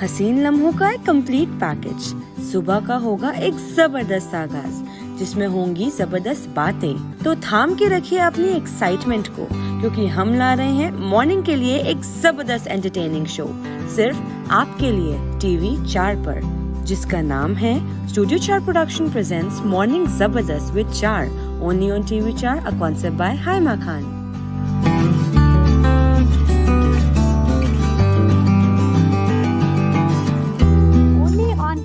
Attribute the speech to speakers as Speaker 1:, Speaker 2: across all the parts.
Speaker 1: हसीन लम्हों का एक कंप्लीट पैकेज। सुबह का होगा एक जबरदस्त आगाज जिसमें होंगी जबरदस्त बातें। तो थाम के रखिए अपनी एक्साइटमेंट को, क्योंकि हम ला रहे हैं मॉर्निंग के लिए एक जबरदस्त एंटरटेनिंग शो सिर्फ आपके लिए टीवी 4 पर, जिसका नाम है स्टूडियो 4 प्रोडक्शन प्रेजेंट्स मॉर्निंग जबरदस्त with 4 only on TV 4, a concept by Haima Khan.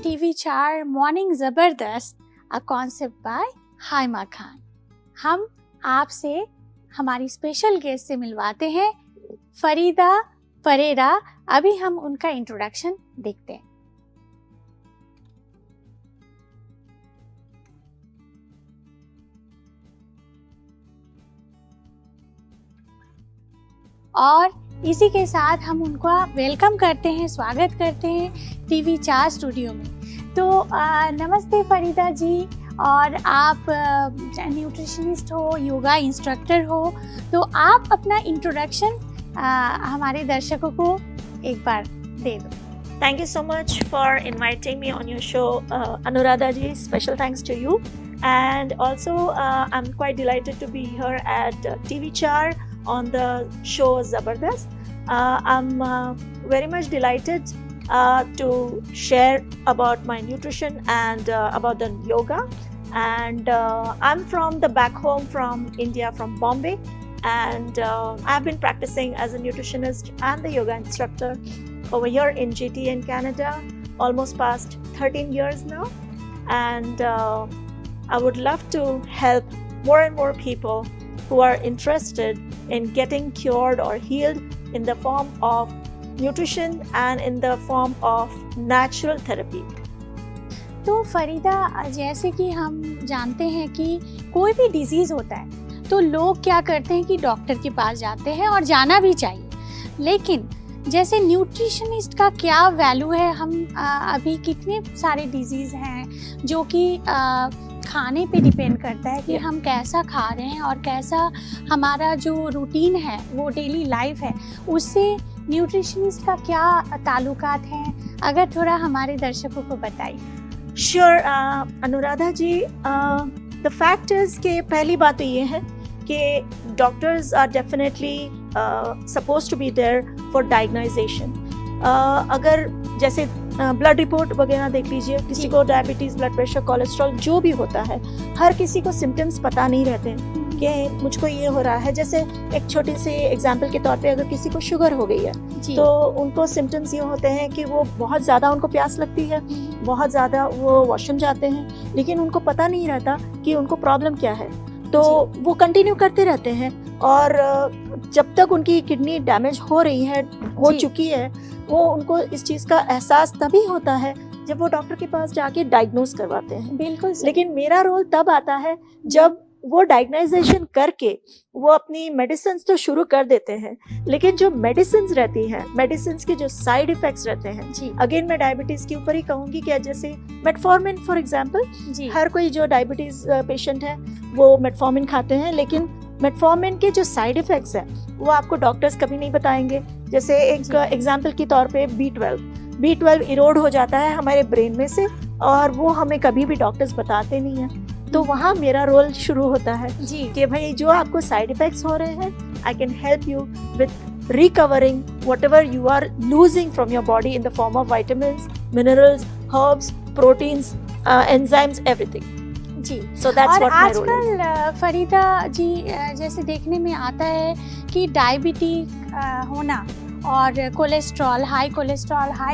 Speaker 2: TV 4 morning जबरदस्त, a concept by Haima Khan. हम आपसे हमारी स्पेशल गेस्ट से मिलवाते हैं फरीदा परेरा। अभी हम उनका इंट्रोडक्शन देखते हैं। और इसी के साथ हम उनका वेलकम करते हैं, स्वागत करते हैं टीवी 4 स्टूडियो में। तो नमस्ते फरीदा जी। और आप न्यूट्रिशनिस्ट हो, योगा इंस्ट्रक्टर हो, तो आप अपना इंट्रोडक्शन हमारे दर्शकों को एक बार दे दो।
Speaker 3: Thank you so much for inviting me on your show, Anuradha ji. Special thanks to you. And also, I'm quite delighted to be here at TV 4 on the show Zabardast. I'm very much delighted to share about my nutrition and about the yoga. And I'm from the back home from India, from Bombay. And I've been practicing as a nutritionist and the yoga instructor over here in GT in Canada almost past 13 years now. And I would love to help more and more people who are interested in getting cured or healed in the form of nutrition and in the form of natural therapy.
Speaker 2: तो फरीदा, जैसे कि हम जानते हैं कि कोई भी disease होता है तो लोग क्या करते हैं कि डॉक्टर के पास जाते हैं, और जाना भी चाहिए। लेकिन जैसे न्यूट्रिशनिस्ट का क्या वैल्यू है? हम अभी कितने सारे डिजीज़ हैं जो कि खाने पे डिपेंड करता है कि हम कैसा खा रहे हैं और कैसा हमारा जो रूटीन है, वो डेली लाइफ है, उससे न्यूट्रिशनिस्ट का क्या ताल्लुकात हैं? अगर थोड़ा हमारे दर्शकों को बताइए।
Speaker 3: Sure, Anuradha ji, the fact is कि पहली बात तो ये है कि doctors are definitely supposed to be there for diagnosis. अगर जैसे ब्लड रिपोर्ट वगैरह देख लीजिए, किसी को डायबिटीज़, ब्लड प्रेशर, कोलेस्ट्रॉल जो भी होता है, हर किसी को सिम्टम्स पता नहीं रहते कि मुझको ये हो रहा है। जैसे एक छोटी सी एग्जांपल के तौर पे, अगर किसी को शुगर हो गई है तो उनको सिम्टम्स ये होते हैं कि वो बहुत ज़्यादा उनको प्यास लगती है, बहुत ज़्यादा वो वॉशरूम जाते हैं, लेकिन उनको पता नहीं रहता कि उनको प्रॉब्लम क्या है। तो वो कंटिन्यू करते रहते हैं, और जब तक उनकी किडनी डैमेज हो रही है, हो चुकी है, वो उनको इस चीज़ का एहसास तभी होता है जब वो डॉक्टर के पास जाके डायग्नोज करवाते हैं।
Speaker 2: बिल्कुल।
Speaker 3: लेकिन मेरा रोल तब आता है जब वो डायग्नाइजेशन करके वो अपनी मेडिसिन तो शुरू कर देते हैं, लेकिन जो मेडिसिन रहती हैं, मेडिसिन के जो साइड इफेक्ट्स रहते हैं, अगेन मैं डायबिटीज के ऊपर ही कहूंगी कि जैसे मेटफॉर्मिन फॉर एग्जांपल, हर कोई जो डायबिटीज पेशेंट है वो मेटफॉर्मिन खाते हैं, लेकिन मेटफॉर्मिन के जो साइड इफेक्ट्स हैं वो आपको डॉक्टर्स कभी नहीं बताएंगे। जैसे एक एग्जांपल के तौर पे B12 इरोड हो जाता है हमारे ब्रेन में से, और वो हमें कभी भी डॉक्टर्स बताते नहीं हैं। तो वहाँ मेरा रोल शुरू होता है कि भाई जो आपको साइड इफेक्ट्स हो रहे हैं, I can help you with recovering whatever you are losing from your body in the form of vitamins, minerals, herbs, proteins, enzymes, everything.
Speaker 2: जी,
Speaker 3: so that's
Speaker 2: और
Speaker 3: what my role is.
Speaker 2: आजकल फरीदा जी, जैसे देखने में आता है कि डायबिटीज होना और कोलेस्ट्रॉल, हाई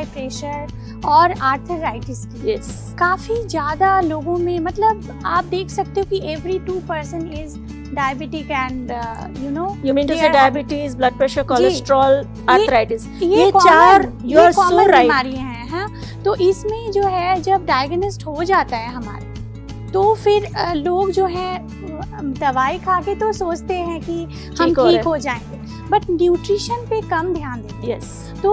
Speaker 2: प्रेशर और आर्थराइटिस की काफ़ी ज़्यादा लोगों में, मतलब आप देख सकते हो कि every 2 person is diabetic and
Speaker 3: you mean to say diabetes, blood pressure, cholesterol, arthritis,
Speaker 2: ये
Speaker 3: चार you are so right
Speaker 2: बीमारियां हैं। हाँ, तो इसमें जो है जब डायग्नोस्ट हो जाता है हमारे, तो फिर लोग जो है दवाई खा के तो सोचते हैं कि हम ठीक हो जाएंगे, बट न्यूट्रिशन पे कम ध्यान देते हैं।
Speaker 3: Yes.
Speaker 2: तो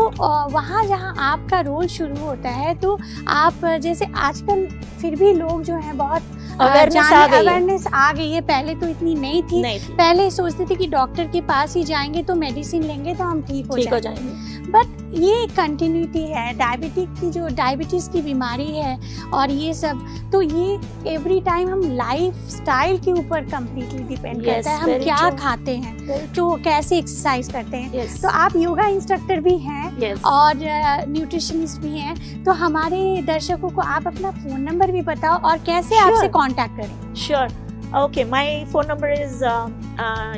Speaker 2: वहाँ जहाँ आपका रोल शुरू होता है, तो आप जैसे आजकल फिर भी लोग जो हैं बहुत अवेयरनेस आ गई है, पहले तो इतनी नहीं थी। पहले सोचते थे कि डॉक्टर के पास ही जाएंगे तो मेडिसिन लेंगे तो हम ठीक हो जाएंगे। बट ये कंटिन्यूटी है, डायबिटीज की बीमारी है और ये सब, तो ये एवरी टाइम हम लाइफ स्टाइल के ऊपर कम्प्लीटली डिपेंड करता है, हम क्या खाते हैं, तो कैसे एक्सरसाइज करते हैं। तो आप योगा इंस्ट्रक्टर भी हैं और न्यूट्रिशनिस्ट भी हैं, तो हमारे दर्शकों को आप अपना फोन नंबर भी बताओ और कैसे आपसे कांटेक्ट करें।
Speaker 3: Sure. Okay, my phone number is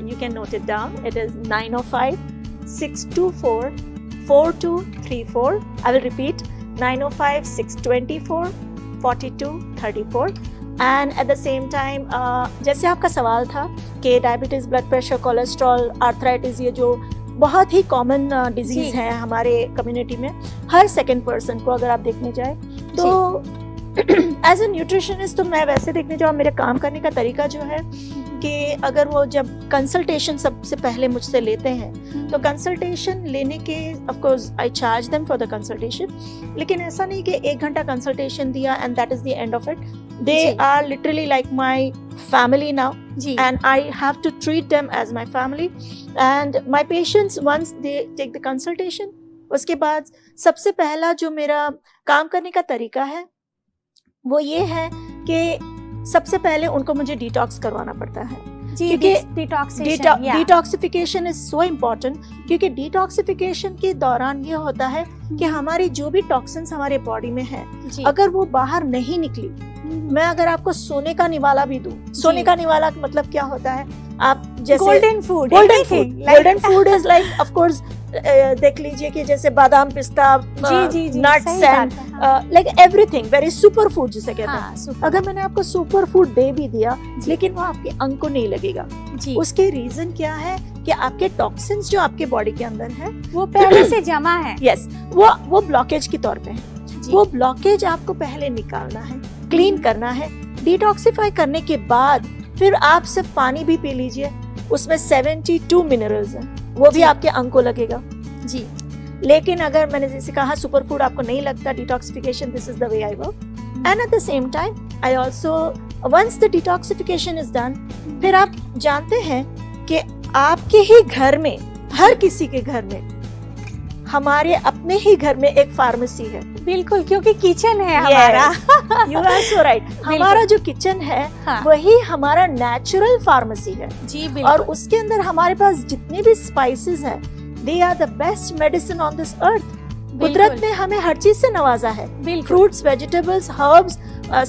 Speaker 3: you can note it down. It is 905-624-4234. I will repeat, 905-624-4234. And at the same time, जैसे आपका सवाल था कि diabetes, blood pressure, cholesterol, arthritis, ये जो बहुत ही कॉमन डिजीज है हमारे कम्युनिटी में, हर सेकंड पर्सन को अगर आप देखने जाए तो एज ए न्यूट्रिशनिस्ट तो मैं वैसे देखने जाऊँ, मेरे काम करने का तरीका जो है कि अगर वो जब कंसल्टेशन सबसे पहले मुझसे लेते हैं तो कंसल्टेशन लेने के of course I charge them for the consultation, लेकिन ऐसा नहीं कि 1 घंटा कंसल्टेशन दिया and that is the end of it. They are literally like my family now and I have to treat them as my family and my patients once they take the consultation, उसके बाद सबसे पहला जो मेरा काम करने का तरीका है वो ये है कि सबसे पहले उनको मुझे डिटॉक्स करवाना पड़ता है, क्योंकि डिटॉक्सिफिकेशन इज सो इम्पोर्टेंट, क्योंकि डिटॉक्सिफिकेशन के दौरान ये होता है कि हमारी जो भी टॉक्सिन्स हमारे बॉडी में है अगर वो बाहर नहीं निकली, मैं अगर आपको सोने का निवाला भी दूं, सोने का निवाला मतलब क्या होता है, आप जैसे golden food is like of course देख लीजिए कि जैसे बादाम, पिस्ता, nuts and like everything very super food जिसे कहते हैं। अगर मैंने आपको सुपर फूड दे भी दिया लेकिन वो आपके अंग को नहीं लगेगा, उसके रीजन क्या है कि आपके टॉक्सिन्स जो आपके बॉडी के अंदर है
Speaker 2: वो पहले से जमा है।
Speaker 3: यस, वो ब्लॉकेज के तौर पे है। वो ब्लॉकेज आपको पहले निकालना है, क्लीन करना है। डिटॉक्सिफाई करने के बाद फिर आप सिर्फ पानी भी पी लीजिए, उसमें 72 मिनरल्स हैं, वो भी आपके अंग को लगेगा जी। लेकिन अगर मैंने जैसे कहा सुपर फूड आपको नहीं लगता, detoxification this is the way I work. And at the same time I also once the detoxification is done, फिर आप जानते हैं कि आपके ही घर में, हर किसी के घर में, हमारे अपने ही घर में एक फार्मेसी है।
Speaker 2: बिल्कुल, क्योंकि किचन है हमारा।
Speaker 3: You are so right. हमारा जो किचन है वही हमारा नेचुरल फार्मेसी है जी। बिल्कुल। और उसके अंदर हमारे पास जितने भी स्पाइसेस हैं, they are the best medicine on this earth. कुदरत ने हमें हर चीज से नवाजा है, फ्रूट्स, वेजिटेबल्स, हर्ब्स,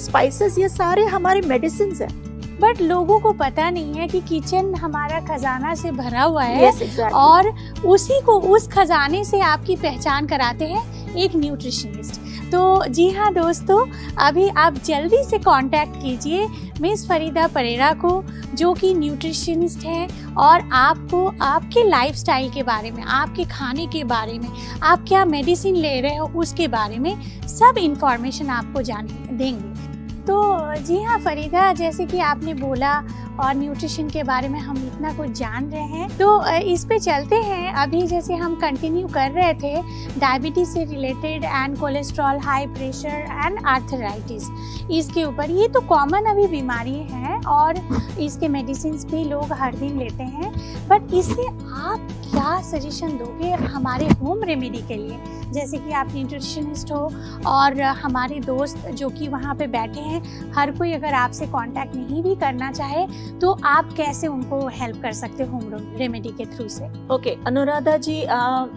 Speaker 3: स्पाइसेस, ये सारे हमारे मेडिसिन हैं।
Speaker 2: बट लोगों को पता नहीं है कि किचन हमारा खजाना से भरा हुआ है।
Speaker 3: Yes, exactly.
Speaker 2: और उसी को, उस खजाने से आपकी पहचान कराते हैं एक न्यूट्रिशनिस्ट। तो जी हाँ दोस्तों, अभी आप जल्दी से कांटेक्ट कीजिए मिस फरीदा परेरा को, जो कि न्यूट्रिशनिस्ट हैं, और आपको आपके लाइफस्टाइल के बारे में, आपके खाने के बारे में, आप क्या मेडिसिन ले रहे हो उसके बारे में सब इंफॉर्मेशन आपको देंगे। तो जी हाँ फरीदा, जैसे कि आपने बोला और न्यूट्रिशन के बारे में हम इतना कुछ जान रहे हैं, तो इस पे चलते हैं। अभी जैसे हम कंटिन्यू कर रहे थे डायबिटीज से related and cholesterol, high pressure and arthritis, इसके ऊपर। ये तो कॉमन अभी बीमारी है और इसके मेडिसिन भी लोग हर दिन लेते हैं, बट इससे आप क्या सजेशन दोगे हमारे होम रेमेडी के लिए? जैसे कि आप न्यूट्रिशनिस्ट हो और हमारे दोस्त जो कि वहाँ पे बैठे हैं, हर कोई अगर आपसे कांटेक्ट नहीं भी करना चाहे तो आप कैसे उनको हेल्प कर सकते हो होम रेमेडी के थ्रू से?
Speaker 3: Okay Anuradha ji,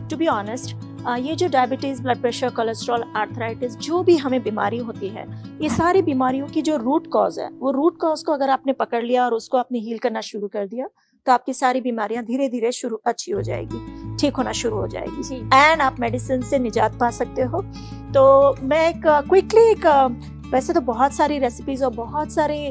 Speaker 3: to be honest, ये जो diabetes, blood pressure, cholesterol, arthritis, जो भी हमें बीमारी होती है, ये सारी बीमारियों की जो रूट कॉज है, वो रूट कॉज को अगर आपने पकड़ लिया और उसको आपने हील करना शुरू कर दिया तो आपकी सारी बीमारियां धीरे धीरे अच्छी हो जाएगी, ठीक होना शुरू हो जाएगी एंड आप मेडिसिन से निजात पा सकते हो। तो मैं एक क्विकली वैसे तो बहुत सारी रेसिपीज और बहुत सारे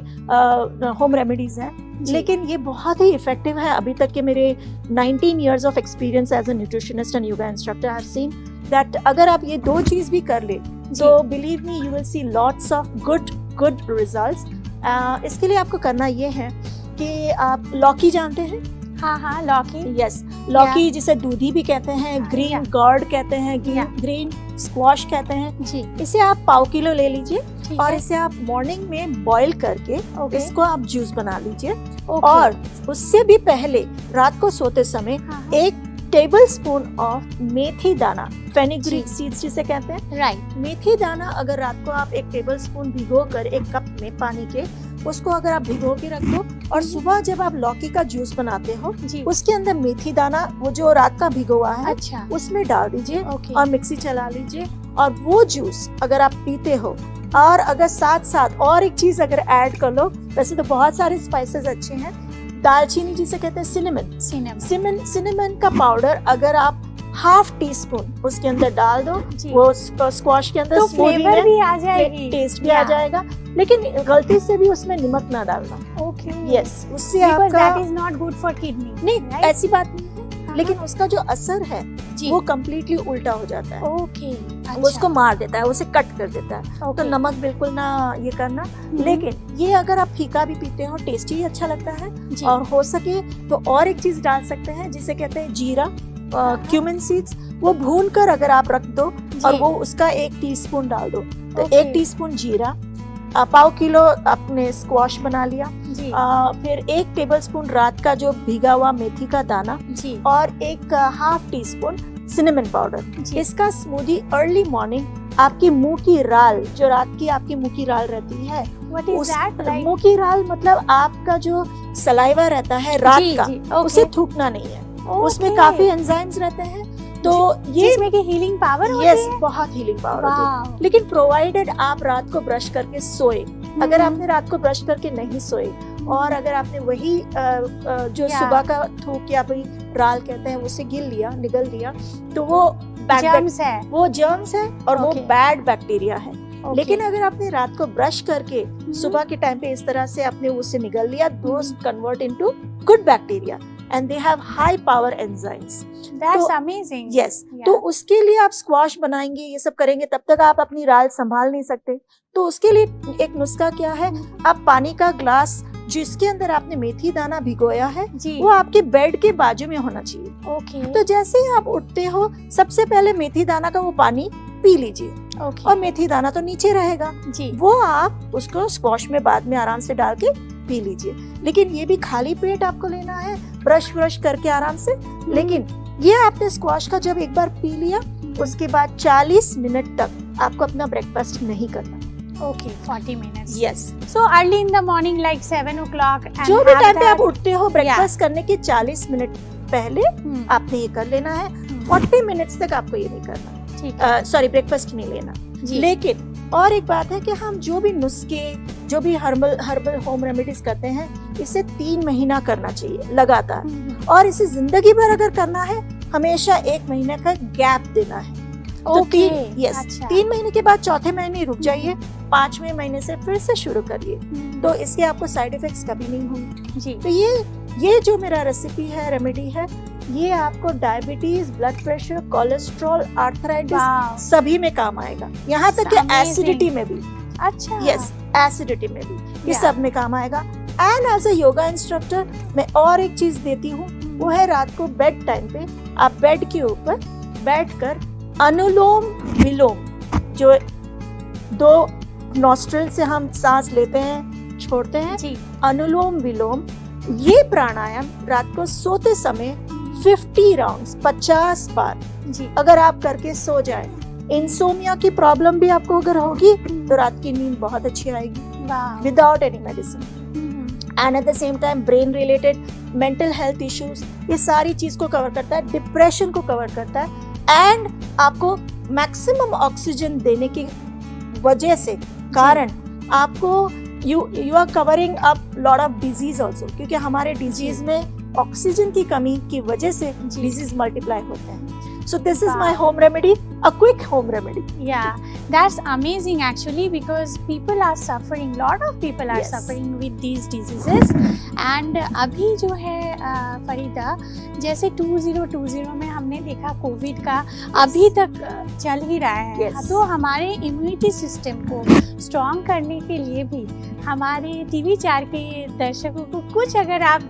Speaker 3: होम रेमेडीज हैं, लेकिन ये बहुत ही इफेक्टिव है। अभी तक के मेरे 19 years of experience as a nutritionist and yoga instructor, I have seen that अगर आप ये 2 चीज भी कर ले तो believe me you will see lots of good results. इसके लिए आपको करना ये है कि आप लौकी जानते हैं?
Speaker 2: हाँ लौकी।
Speaker 3: यस, लौकी जिसे दूधी भी कहते हैं, ग्रीन
Speaker 2: Yeah.
Speaker 3: गॉर्ड कहते हैं,
Speaker 2: Yeah.
Speaker 3: ग्रीन स्क्वाश कहते हैं।
Speaker 2: जी
Speaker 3: इसे आप पाव किलो ले लीजिए
Speaker 2: ठीक
Speaker 3: और
Speaker 2: है।
Speaker 3: इसे आप मॉर्निंग में बॉईल करके
Speaker 2: ओके
Speaker 3: इसको आप जूस बना लीजिए।
Speaker 2: ओके।
Speaker 3: और उससे भी पहले रात को सोते समय
Speaker 2: हाँ,
Speaker 3: 1 टेबल स्पून ऑफ मेथी दाना, फेनिग्रीक
Speaker 2: जी।
Speaker 3: सीड्स जिसे कहते हैं,
Speaker 2: राइट।
Speaker 3: मेथी दाना अगर रात को आप 1 टेबल स्पून भिगो कर 1 कप में पानी के, उसको अगर आप भिगो के रख दो और सुबह जब आप लौकी का जूस बनाते हो
Speaker 2: जी
Speaker 3: उसके अंदर मेथी दाना वो जो रात का भिगो हुआ है
Speaker 2: अच्छा
Speaker 3: उसमें डाल दीजिए
Speaker 2: ओके
Speaker 3: और मिक्सी चला लीजिए और वो जूस अगर आप पीते हो, और अगर साथ साथ और एक चीज अगर ऐड कर लो, वैसे तो बहुत सारे स्पाइसेस अच्छे हैं, दालचीनी जिसे कहते हैं सिनेमन, सिनेमन का पाउडर अगर आप ½ टीस्पून उसके अंदर डाल दो,
Speaker 2: जी
Speaker 3: वो स्क्वाश के अंदर
Speaker 2: तो
Speaker 3: smoothie
Speaker 2: फ्लेवर
Speaker 3: में
Speaker 2: भी आ जाएगी।
Speaker 3: टेस्ट भी आ जाएगा, लेकिन गलती से भी उसमें नमक ना डालना।
Speaker 2: ओके
Speaker 3: यस, उससे
Speaker 2: बिकॉज़
Speaker 3: आपका
Speaker 2: that is not good for kidney.
Speaker 3: नहीं
Speaker 2: right?
Speaker 3: ऐसी बात नहीं है, लेकिन उसका जो असर है
Speaker 2: जी
Speaker 3: वो कम्प्लीटली उल्टा हो जाता है,
Speaker 2: ओके
Speaker 3: वो उसको मार देता है, उसे कट कर देता है। तो नमक बिल्कुल ना ये करना, लेकिन ये अगर आप फीका भी पीते हो टेस्टी ही अच्छा लगता है।
Speaker 2: जी
Speaker 3: और हो सके तो और एक चीज डाल सकते हैं जिसे कहते हैं जीरा, क्यूमिन सीड्स, वो भून कर अगर आप रख दो और वो उसका 1 टीस्पून डाल दो, तो
Speaker 2: Okay.
Speaker 3: 1 टीस्पून जीरा, पाव किलो आपने स्क्वाश बना लिया,
Speaker 2: जी
Speaker 3: फिर 1 टेबलस्पून रात का जो भीगा हुआ मेथी का दाना
Speaker 2: जी
Speaker 3: और 1/2 टीस्पून सिनेमन पाउडर।
Speaker 2: जी
Speaker 3: इसका स्मूदी अर्ली मॉर्निंग आपकी मुंह की राल, जो रात की आपकी मुंह की राल रहती है,
Speaker 2: व्हाट इज दैट लाइक?
Speaker 3: मुंह की राल मतलब आपका जो सलाइवा रहता है रात
Speaker 2: जी,
Speaker 3: का,
Speaker 2: जी, okay.
Speaker 3: उसे थूकना नहीं है। उसमें काफी एंजाइम्स रहते हैं, तो ये
Speaker 2: जिसमें की हीलिंग पावर होती
Speaker 3: यस
Speaker 2: है।
Speaker 3: बहुत हीलिंग पावर होती है।
Speaker 2: वाओ
Speaker 3: लेकिन प्रोवाइडेड आप रात को ब्रश करके सोए, अगर आपने रात को ब्रश करके नहीं सोए और अगर आपने वही जो
Speaker 2: Yeah.
Speaker 3: सुबह का थूक या फिर राल कहते हैं उसे निगल लिया, तो वो
Speaker 2: जर्म्स है।
Speaker 3: वो जर्म्स है और वो
Speaker 2: Okay.
Speaker 3: बैड बैक्टीरिया है।
Speaker 2: Okay.
Speaker 3: लेकिन अगर आपने रात को ब्रश करके सुबह के टाइम पे इस तरह से आपने उसे निगल लिया, those convert into good bacteria and they have high power enzymes.
Speaker 2: That's
Speaker 3: तो-
Speaker 2: अमेजिंग।
Speaker 3: यस, तो उसके लिए आप स्क्वाश बनाएंगे, ये सब करेंगे, तब तक आप अपनी राल संभाल नहीं सकते। तो उसके लिए एक नुस्खा क्या है, आप पानी का ग्लास जिसके अंदर आपने मेथी दाना भिगोया है
Speaker 2: जी
Speaker 3: वो आपके बेड के बाजू में होना चाहिए।
Speaker 2: ओके
Speaker 3: तो जैसे ही आप उठते हो सबसे पहले मेथी दाना का वो पानी पी लीजिए
Speaker 2: ओके
Speaker 3: और मेथी दाना तो नीचे रहेगा,
Speaker 2: जी
Speaker 3: वो आप उसको स्क्वाश में बाद में आराम से डाल के पी लीजिए। लेकिन ये भी खाली पेट आपको लेना है, ब्रश करके आराम से। लेकिन ये आपने स्क्वाश का जब एक बार पी लिया, उसके बाद 40 मिनट तक आपको अपना ब्रेकफास्ट नहीं करना।
Speaker 2: Okay 40 minutes.
Speaker 3: Yes,
Speaker 2: so early in the morning like 7 o'clock and
Speaker 3: जो भी
Speaker 2: have
Speaker 3: टाइम पे आप
Speaker 2: that-
Speaker 3: उठते हो ब्रेकफास्ट करने के 40 मिनट पहले आपने ये कर लेना है। 40 मिनट्स तक आपको ये नहीं करना,
Speaker 2: ठीक है
Speaker 3: सॉरी ब्रेकफास्ट नहीं लेना।
Speaker 2: जी
Speaker 3: लेकिन और एक बात है कि हम जो भी नुस्खे, जो भी हर्बल होम रेमेडीज करते हैं, इसे 3 महीना करना चाहिए लगातार, और इसे जिंदगी भर अगर करना है हमेशा 1 महीने का गैप देना है। तो
Speaker 2: ओके
Speaker 3: यस,
Speaker 2: अच्छा
Speaker 3: 3 महीने के बाद चौथे महीने रुक जाइए, 5वें महीने से फिर से शुरू करिए, तो इसके आपको साइड इफेक्ट्स कभी नहीं होंगे।
Speaker 2: जी
Speaker 3: तो ये जो मेरा रेसिपी है, रेमेडी है, ये आपको diabetes, blood pressure, cholesterol, arthritis
Speaker 2: wow
Speaker 3: सभी में काम आएगा, यहाँ तक कि
Speaker 2: Amazing.
Speaker 3: एसिडिटी में भी।
Speaker 2: अच्छा
Speaker 3: यस, एसिडिटी में भी ये
Speaker 2: Yeah.
Speaker 3: सब में काम आएगा। And as a yoga instructor मैं और एक चीज देती हूँ, वो है रात को बेड टाइम पे आप बेड के ऊपर बैठकर अनुलोम विलोम, जो 2 नॉस्ट्रल से हम सांस लेते हैं छोड़ते हैं,
Speaker 2: जी
Speaker 3: अनुलोम विलोम, ये प्राणायाम रात को सोते समय 50 राउंड्स 50 बार
Speaker 2: जी
Speaker 3: अगर आप करके सो जाए, इंसोमिया की प्रॉब्लम भी आपको अगर होगी तो रात की नींद बहुत अच्छी आएगी
Speaker 2: wow
Speaker 3: without any medicine. And at the same time brain related mental health issues, ये सारी चीज को कवर करता है, डिप्रेशन को कवर करता है, एंड आपको मैक्सिमम ऑक्सीजन देने की वजह से कारण आपको you are covering up lot of disease also, क्योंकि हमारे डिजीज में ऑक्सीजन की कमी की वजह से डिजीज मल्टीप्लाई होते हैं। So this is my home remedy. a quick home remedy.
Speaker 2: Yeah, that's amazing actually, because people are suffering, lot of people are
Speaker 3: Yes.
Speaker 2: suffering with these diseases. And अभी जो है फरीदा, जैसे 2020 में हमने देखा कोविड का अभी तक चल ही रहा है।
Speaker 3: Yes.
Speaker 2: तो हमारे इम्यूनिटी सिस्टम को स्ट्रॉन्ग करने के लिए भी हमारे TV4 के दर्शकों को कुछ अगर आप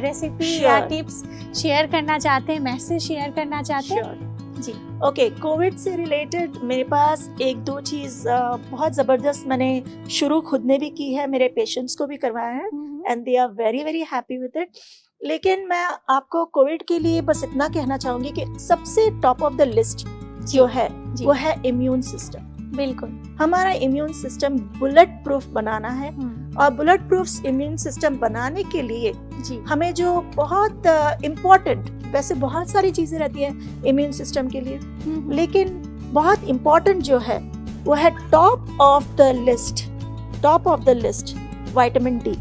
Speaker 2: रेसिपी या
Speaker 3: Sure.
Speaker 2: टिप्स शेयर करना चाहते हैं, मैसेज शेयर करना चाहते हैं?
Speaker 3: Sure.
Speaker 2: जी।
Speaker 3: ओके, कोविड से रिलेटेड मेरे पास एक दो चीज़ बहुत ज़बरदस्त मैंने शुरू खुद ने भी की है, मेरे पेशेंट्स को भी करवाया है and they are very very happy with it. लेकिन मैं आपको कोविड के लिए बस इतना कहना चाहूँगी कि सबसे टॉप ऑफ द लिस्ट जो है
Speaker 2: जी।
Speaker 3: वो है इम्यून सिस्टम।
Speaker 2: बिल्कुल।
Speaker 3: हमारा इम्यून सिस्टम बुलेट प्रूफ बनाना है, और बुलेट प्रूफ इम्यून सिस्टम बनाने के लिए
Speaker 2: जी।
Speaker 3: हमें जो बहुत इम्पोर्टेंट, वैसे बहुत सारी चीज़ें रहती हैं इम्यून सिस्टम के लिए, लेकिन बहुत इम्पोर्टेंट जो है वो है top of the list vitamin D.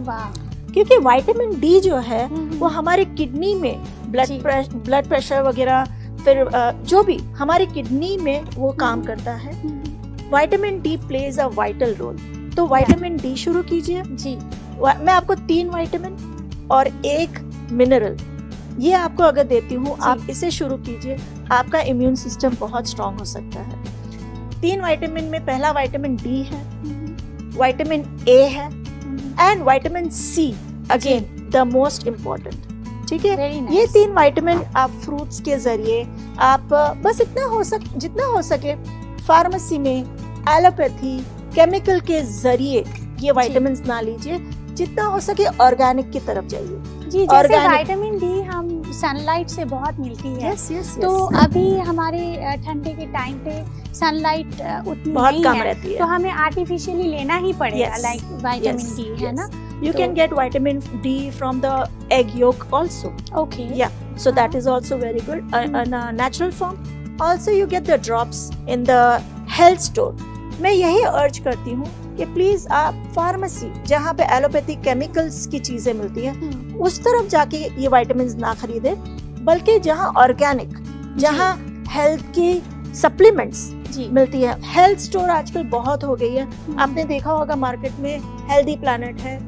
Speaker 2: वाह।
Speaker 3: क्योंकि विटामिन डी जो है वो
Speaker 2: वो
Speaker 3: हमारे किडनी में
Speaker 2: जी।
Speaker 3: ब्लड प्रेशर वगैरह, फिर जो भी हमारे किडनी में वो काम करता है, vitamin D plays a vital role. तो विटामिन डी शुरू कीजिए।
Speaker 2: जी।
Speaker 3: मैं आपको 3 विटामिन और 1 मिनरल ये आपको अगर देती हूँ, आप इसे शुरू कीजिए, आपका इम्यून सिस्टम बहुत स्ट्रांग हो सकता है। 3 विटामिन में पहला विटामिन डी है, विटामिन ए है and vitamin C, again the most important. ठीक है,
Speaker 2: Very nice.
Speaker 3: ये 3 विटामिन आप फ्रूट्स के जरिए, आप बस जितना हो सके फार्मेसी में एलोपैथी केमिकल के जरिए ये विटामिन ना लीजिए, जितना हो सके ऑर्गेनिक की तरफ जाइए।
Speaker 2: जी, जैसे
Speaker 3: Organic.
Speaker 2: विटामिन डी हम सनलाइट से बहुत मिलती है।
Speaker 3: यस यस,
Speaker 2: तो अभी हमारे ठंडे के टाइम पे सनलाइट उतनी
Speaker 3: बहुत
Speaker 2: नहीं
Speaker 3: कम
Speaker 2: है,
Speaker 3: रहती
Speaker 2: तो
Speaker 3: है।
Speaker 2: हमें आर्टिफिशियली लेना ही पड़ेगा,
Speaker 3: Yes.
Speaker 2: लाइक विटामिन डी, है ना?
Speaker 3: You
Speaker 2: तो-
Speaker 3: can get vitamin D from the egg yolk also.
Speaker 2: Okay.
Speaker 3: Yeah, so that is also very good in a natural form. Also, you get the drops in the health store. मैं यही अर्ज करती हूँ कि please आप pharmacy जहाँ पे allopathic chemicals की चीजें मिलती हैं उस तरफ जाके ये विटामिन ना खरीदे, बल्कि जहाँ ऑर्गेनिक, जहाँ हेल्थ की सप्लीमेंट्स
Speaker 2: जी।
Speaker 3: मिलती है। हेल्थ स्टोर आजकल बहुत हो गई है, आपने देखा होगा मार्केट में हेल्दी प्लैनेट है,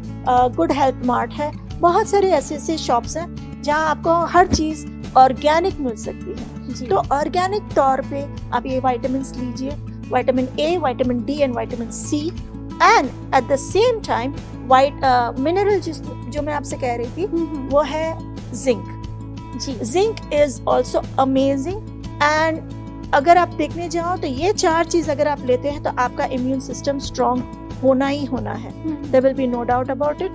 Speaker 3: गुड हेल्थ मार्ट है, बहुत सारे ऐसे शॉप्स हैं जहां आपको हर चीज ऑर्गेनिक मिल सकती है।
Speaker 2: जी।
Speaker 3: तो ऑर्गेनिक तौर पे आप ये विटामिन्स लीजिए, vitamin A, vitamin D and vitamin C, and at the same time mineral जो मैं आपसे कह रही थी वो है जिंक।
Speaker 2: जी।
Speaker 3: Zinc is also amazing, and अगर आप देखने जाओ तो ये 4 चीज अगर आप लेते हैं तो आपका इम्यून सिस्टम स्ट्रांग होना ही होना है। There will be no doubt about it.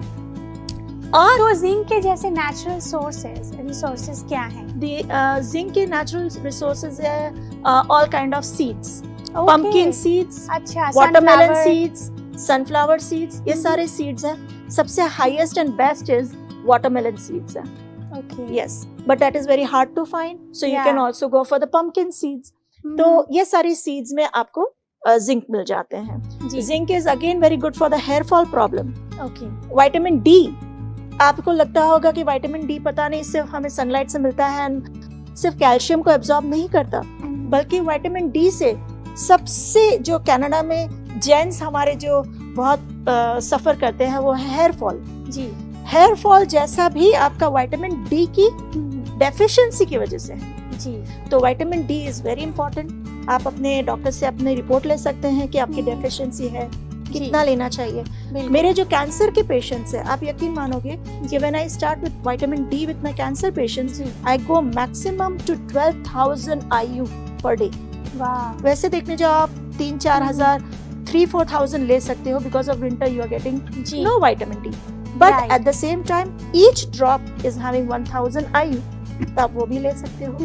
Speaker 3: और
Speaker 2: तो जिंक के जैसे नेचुरल रिसोर्सेज क्या हैं?
Speaker 3: जिंक के नेचुरल रिसोर्सेज है all kind of seeds, pumpkin seeds,
Speaker 2: अच्छा,
Speaker 3: watermelon
Speaker 2: sunflower.
Speaker 3: seeds, sunflower seeds, ये सारे seeds हैं। सबसे highest and best is watermelon seeds है।
Speaker 2: Okay.
Speaker 3: Yes, but that is very hard to find, so you
Speaker 2: Yeah.
Speaker 3: can also go for the pumpkin seeds. तो ये सारी seeds में आपको जिंक मिल जाते हैं।
Speaker 2: जी।
Speaker 3: Zinc is again very good for the hair fall problem.
Speaker 2: Okay.
Speaker 3: Vitamin D, आपको लगता होगा कि विटामिन डी पता नहीं सिर्फ हमें सनलाइट से मिलता है, सिर्फ कैल्शियम को एब्जॉर्ब नहीं करता, बल्कि विटामिन डी से सबसे जो कनाडा में जेंट्स हमारे जो बहुत सफर करते हैं वो है हेयर फॉल।
Speaker 2: जी।
Speaker 3: हेयर फॉल जैसा भी आपका विटामिन डी की डेफिशिएंसी की वजह से है।
Speaker 2: जी।
Speaker 3: तो vitamin D is very important. आप अपने डॉक्टर से अपनी रिपोर्ट ले सकते हैं कि आपकी डेफिशिएंसी है, कितना लेना चाहिए। मेरे जो कैंसर के पेशेंट्स हैं, आप यकीन मानोगे कि when I start with vitamin D with my cancer patients, I go maximum to 12,000 IU per day.
Speaker 2: वाह।
Speaker 3: वैसे देखने जाओ आप 3-4 हजार 3-4,000 ले सकते हो, because of winter you are getting
Speaker 2: जी।
Speaker 3: No vitamin D, but
Speaker 2: Right.
Speaker 3: At the same time each drop is having 1,000 IU, तो आप वो भी ले सकते हो।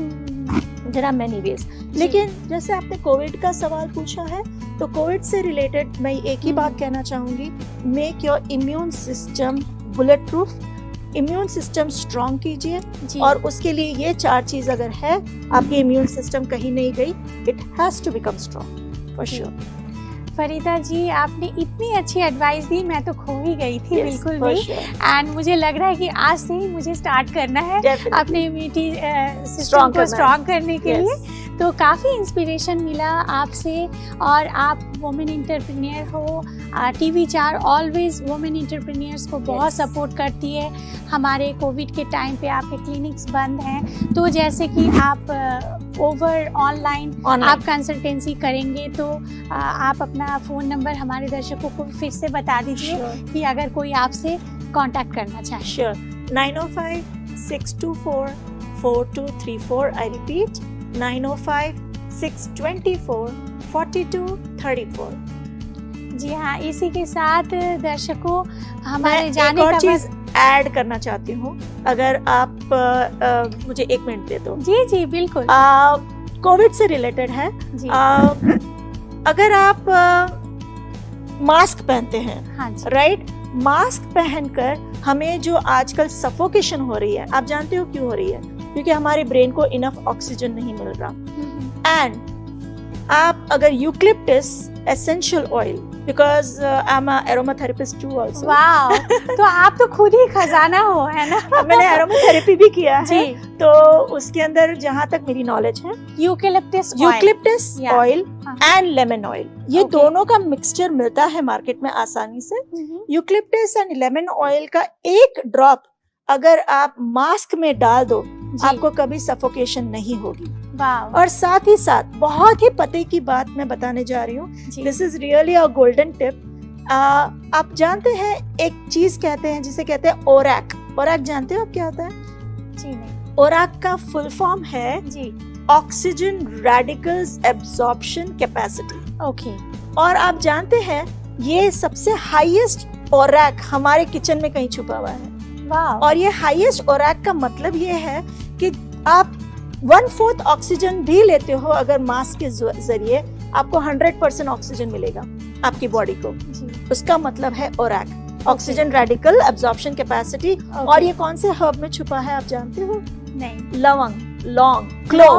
Speaker 3: There are many ways. लेकिन जैसे आपने कोविड का सवाल पूछा है, तो कोविड से रिलेटेड मैं एक ही बात कहना चाहूंगी, make your immune system bullet proof, immune system strong कीजिए,
Speaker 2: जी।
Speaker 3: और उसके लिए ये 4 चीज अगर है, आपकी इम्यून सिस्टम कहीं नहीं गई, it has to become strong for sure.
Speaker 2: Farida ji, आपने इतनी अच्छी एडवाइस दी, मैं तो खो ही गई थी
Speaker 3: Yes,
Speaker 2: बिल्कुल
Speaker 3: for
Speaker 2: भी।
Speaker 3: sure.
Speaker 2: एंड मुझे लग रहा है कि आज से ही मुझे स्टार्ट करना है
Speaker 3: Definitely.
Speaker 2: अपने इम्यूनिटी सिस्टम
Speaker 3: Strong
Speaker 2: को
Speaker 3: करना है।
Speaker 2: स्ट्रॉन्ग करने के
Speaker 3: Yes.
Speaker 2: लिए। तो काफ़ी इंस्पिरेशन मिला आपसे, और आप वुमेन एंटरप्रेन्योर हो। टीवी 4 ऑलवेज वुमेन एंटरप्रेन्योर्स को बहुत
Speaker 3: Yes.
Speaker 2: सपोर्ट करती है। हमारे कोविड के टाइम पे आपके क्लिनिक्स बंद हैं, तो जैसे कि आप ओवर ऑनलाइन आप कंसल्टेंसी करेंगे, तो आप अपना फ़ोन नंबर हमारे दर्शकों को फिर से बता दीजिए
Speaker 3: Sure.
Speaker 2: कि अगर कोई आपसे कांटेक्ट करना चाहे।
Speaker 3: Sure. 905-624-4234. I repeat, 905-624-4234.
Speaker 2: जी हाँ, इसी के साथ दर्शकों
Speaker 3: मैं
Speaker 2: हमारे
Speaker 3: एक
Speaker 2: जाने
Speaker 3: और
Speaker 2: का
Speaker 3: चीज ऐड करना चाहती हूँ, अगर आप मुझे 1 मिनट दे दो।
Speaker 2: जी जी बिल्कुल
Speaker 3: कोविड से रिलेटेड है।
Speaker 2: जी।
Speaker 3: अगर आप मास्क पहनते हैं,
Speaker 2: हाँ जी,
Speaker 3: राइट, मास्क पहनकर हमें जो आजकल सफोकेशन हो रही है, आप जानते हो क्यों हो रही है? क्योंकि हमारे ब्रेन को इनफ ऑक्सीजन नहीं मिल रहा। एंड आप अगर eucalyptus essential oil, because I am aromatherapist too also.
Speaker 2: वाह, तो आप तो खुद ही खजाना हो, है ना?
Speaker 3: मैंने एरोमाथेरेपी भी किया है,
Speaker 2: जी।
Speaker 3: तो उसके अंदर जहाँ तक मेरी नॉलेज है,
Speaker 2: यूकेलिप्टस
Speaker 3: यूकलिप्टस
Speaker 2: Yeah.
Speaker 3: ऑयल
Speaker 2: हाँ।
Speaker 3: एंड लेमन ऑयल, ये
Speaker 2: Okay.
Speaker 3: दोनों का मिक्सचर मिलता है मार्केट में आसानी से। यूकलिप्टस एंड लेमन ऑयल का एक ड्रॉप अगर आप मास्क में डाल दो, आपको कभी सफोकेशन नहीं होगी।
Speaker 2: वाह,
Speaker 3: और साथ ही साथ बहुत ही पते की बात मैं बताने जा रही हूँ, this is really a golden tip. आप जानते हैं एक चीज कहते हैं जिसे कहते हैं ओरैक। ओरैक जानते हो आप क्या होता है?
Speaker 2: जी नहीं,
Speaker 3: ओरैक का फुल फॉर्म है
Speaker 2: जी,
Speaker 3: oxygen radicals absorption capacity.
Speaker 2: Okay,
Speaker 3: और आप जानते हैं ये सबसे हाईएस्ट ओरैक हमारे किचन में कहीं छुपा हुआ है।
Speaker 2: वाह,
Speaker 3: और ये हाईएस्ट ओरैक का मतलब ये है कि आप 1/4 ऑक्सीजन भी लेते हो अगर मास्क के जरिए, आपको 100% ऑक्सीजन मिलेगा आपकी बॉडी को।
Speaker 2: जी,
Speaker 3: उसका मतलब है ORAC, oxygen radical absorption capacity. और ये कौन से हर्ब में छुपा है आप जानते हो?
Speaker 2: नहीं,
Speaker 3: लवंग, लौंग, क्लोव।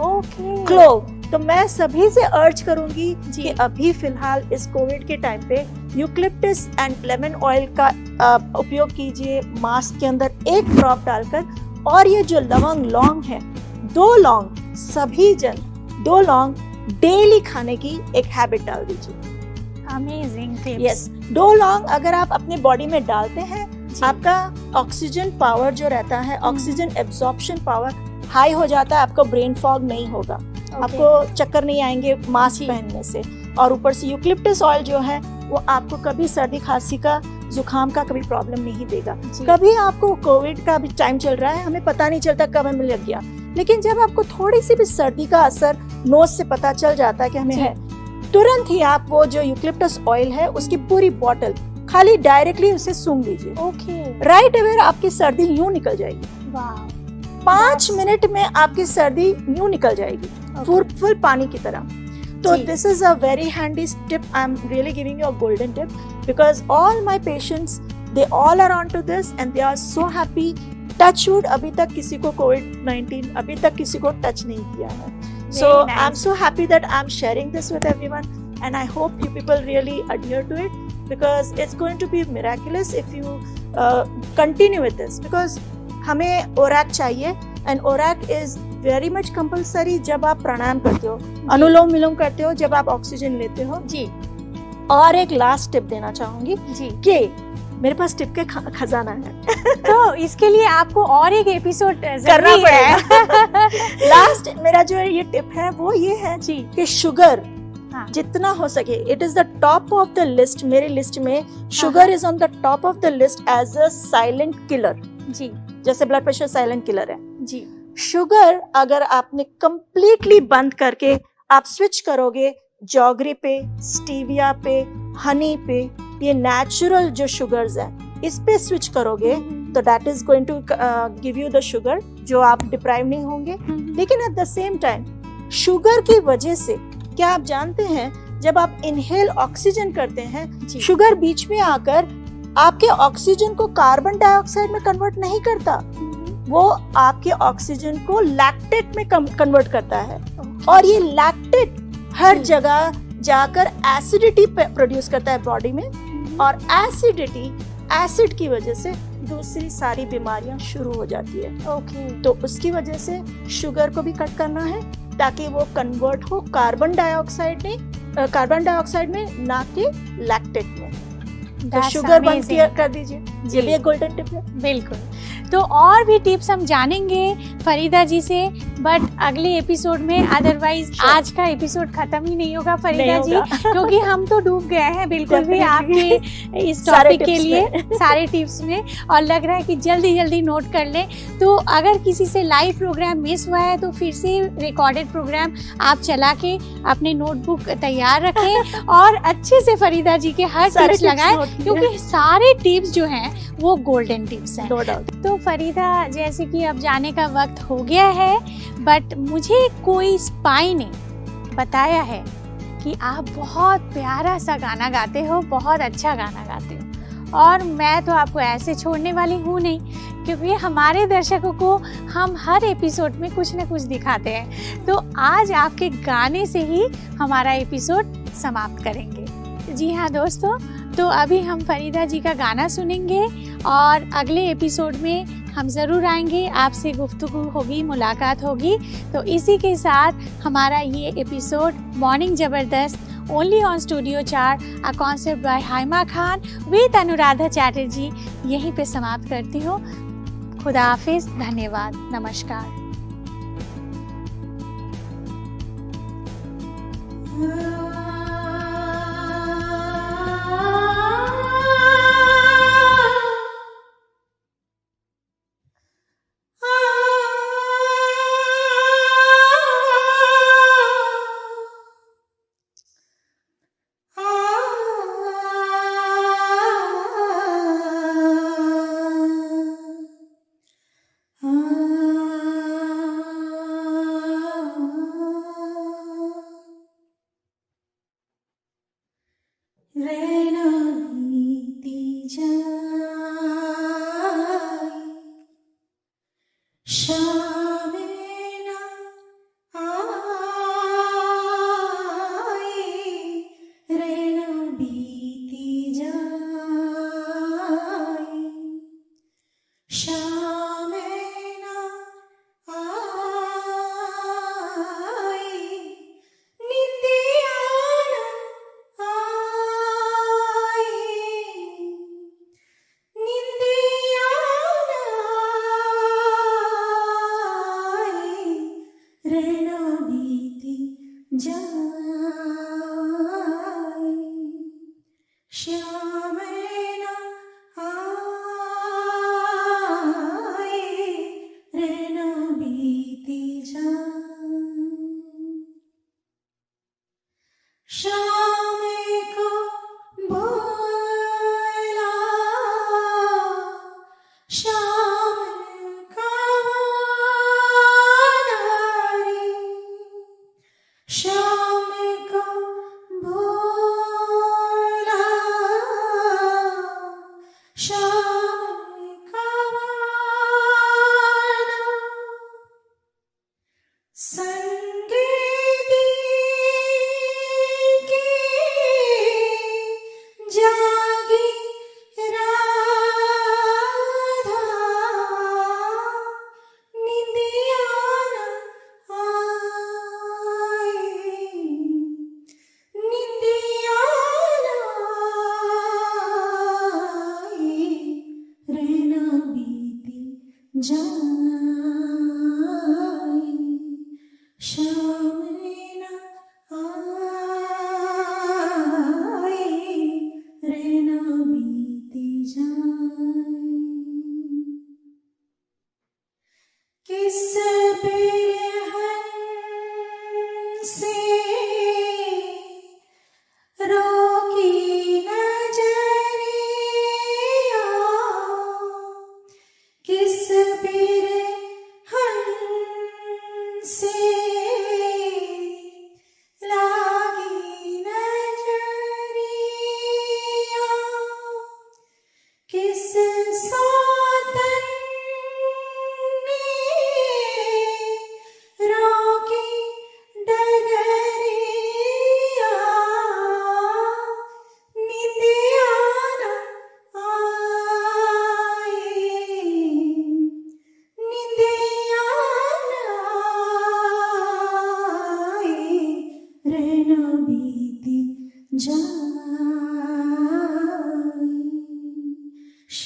Speaker 2: Okay,
Speaker 3: clove. तो मैं सभी से अर्ज करूंगी
Speaker 2: जी।
Speaker 3: कि अभी फिलहाल इस कोविड के टाइम पे यूकलिप्टस एंड लेमन ऑयल का उपयोग कीजिए मास्क के अंदर 1 ड्रॉप डालकर। और ये जो लवंग लौंग है, 2 लौंग, सभी जन 2 लौंग डेली खाने की एक हैबिट डाल दीजिए।
Speaker 2: Amazing tips.
Speaker 3: यस, 2 लौंग अगर आप अपने बॉडी में डालते हैं, आपका ऑक्सीजन पावर जो रहता है, ऑक्सीजन एब्जॉर्प्शन पावर हाई हो जाता है, आपको ब्रेन फॉग नहीं होगा, आपको चक्कर नहीं आएंगे मास्क पहनने से। और ऊपर से यूकलिप्टस ऑयल जो है वो आपको कभी सर्दी खांसी का, जुकाम का कभी प्रॉब्लम नहीं देगा। कभी आपको कोविड का भी टाइम चल रहा है, हमें पता नहीं चलता कब हमें लग गया, लेकिन जब आपको थोड़ी सी भी सर्दी का असर नोज से पता चल जाता है कि हमें है, तुरंत ही आप वो जो यूकलिप्टस ऑयल है उसकी पूरी बॉटल खाली डायरेक्टली उसे सूंघ लीजिए।
Speaker 2: ओके,
Speaker 3: राइट अवे आपकी सर्दी यूं निकल जाएगी।
Speaker 2: वाह,
Speaker 3: 5 मिनट में आपकी सर्दी यूं निकल जाएगी, फुल पानी की तरह। तो
Speaker 2: जी।
Speaker 3: This is a very handy tip. I am really giving you a golden tip because all my patients they all are on to this and they are so happy. Touchwood अभी तक किसी को कोविड-19 अभी तक किसी को टच नहीं किया है। So
Speaker 2: nice.
Speaker 3: I'm so happy that I'm sharing this with everyone, and I hope you people really adhere to it because it's going to be miraculous if you continue with this. Because हमें ORAC चाहिए and ORAC is very much compulsory जब आप प्राणायाम करते हो, अनुलोम विलोम करते हो, जब आप ऑक्सीजन लेते हो।
Speaker 2: जी।
Speaker 3: और एक लास्ट टिप देना चाहूंगी
Speaker 2: जी
Speaker 3: कि मेरे पास टिप के खजाना है।
Speaker 2: तो इसके लिए आपको और एक एपिसोड
Speaker 3: करना पड़ेगा। लास्ट मेरा जो ये टिप है वो ये है
Speaker 2: जी
Speaker 3: कि शुगर
Speaker 2: हाँ।
Speaker 3: जितना हो सके, it is the top of the list. मेरे लिस्ट में sugar is on the top of the list as a silent killer.
Speaker 2: जी
Speaker 3: जैसे ब्लड प्रेशर साइलेंट किलर है,
Speaker 2: जी
Speaker 3: शुगर अगर आपने कंप्लीटली बंद करके आप स्विच करोगे जॉगरी पे, स्टीविया पे, हनी पे, ये नेचुरल जो शुगर्स हैं इस पे स्विच करोगे तो that is going to give you the sugar जो आप डिप्राइव नहीं होंगे। लेकिन at the same time sugar की वजह से क्या आप जानते हैं, जब आप इनहेल ऑक्सीजन करते हैं, शुगर बीच में आकर आपके ऑक्सीजन को कार्बन डाइऑक्साइड में कन्वर्ट नहीं करता, वो आपके ऑक्सीजन को लैक्टेट में कन्वर्ट करता है। और ये लैक्टेट हर जगह जाकर एसिडिटी प्रोड्यूस करता है बॉडी में, और एसिडिटी, एसिड की वजह से दूसरी सारी बीमारियां शुरू हो जाती है।
Speaker 2: ओके।
Speaker 3: तो उसकी वजह से शुगर को भी कट करना है ताकि वो कन्वर्ट हो कार्बन डाइऑक्साइड में, ना कि लैक्टेट में। तो शुगर बंद कर दीजिए, ये भी एक गोल्डन टिप है।
Speaker 2: बिल्कुल। तो और भी टिप्स हम जानेंगे फरीदा जी से, बट अगले एपिसोड में। अदरवाइज आज का एपिसोड खत्म ही नहीं होगा फरीदा जी, क्योंकि हम तो डूब गए हैं बिल्कुल भी आपके इस टॉपिक के लिए, सारे टिप्स में, और लग रहा है कि जल्दी जल्दी नोट कर लें। तो अगर किसी से लाइव प्रोग्राम मिस हुआ है तो फिर से रिकॉर्डेड प्रोग्राम आप चला के अपने नोटबुक तैयार रखें और अच्छे से फरीदा जी के हर टिप्स लगाएं, क्योंकि सारे टिप्स जो हैं वो गोल्डन टिप्स हैं।
Speaker 3: No doubt.
Speaker 2: तो फरीदा, जैसे कि अब जाने का वक्त हो गया है, बट मुझे कोई स्पाई ने बताया है कि आप बहुत प्यारा सा गाना गाते हो, बहुत अच्छा गाना गाते हो, और मैं तो आपको ऐसे छोड़ने वाली हूँ नहीं, क्योंकि हमारे दर्शकों को हम हर एपिसोड में कुछ न कुछ दिखाते हैं। तो आज आपके गाने से ही हमारा एपिसोड समाप्त करेंगे। जी हाँ दोस्तों, तो अभी हम फरीदा जी का गाना सुनेंगे और अगले एपिसोड में हम ज़रूर आएंगे, आपसे गुफ्तगू होगी, मुलाकात होगी। तो इसी के साथ हमारा ये एपिसोड मॉर्निंग ज़बरदस्त only on studio 4 a concept by Haima Khan with Anuradha Chatterjee यहीं पे समाप्त करती हूँ। खुदा हाफिज़, धन्यवाद, नमस्कार।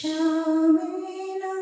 Speaker 4: Shamina,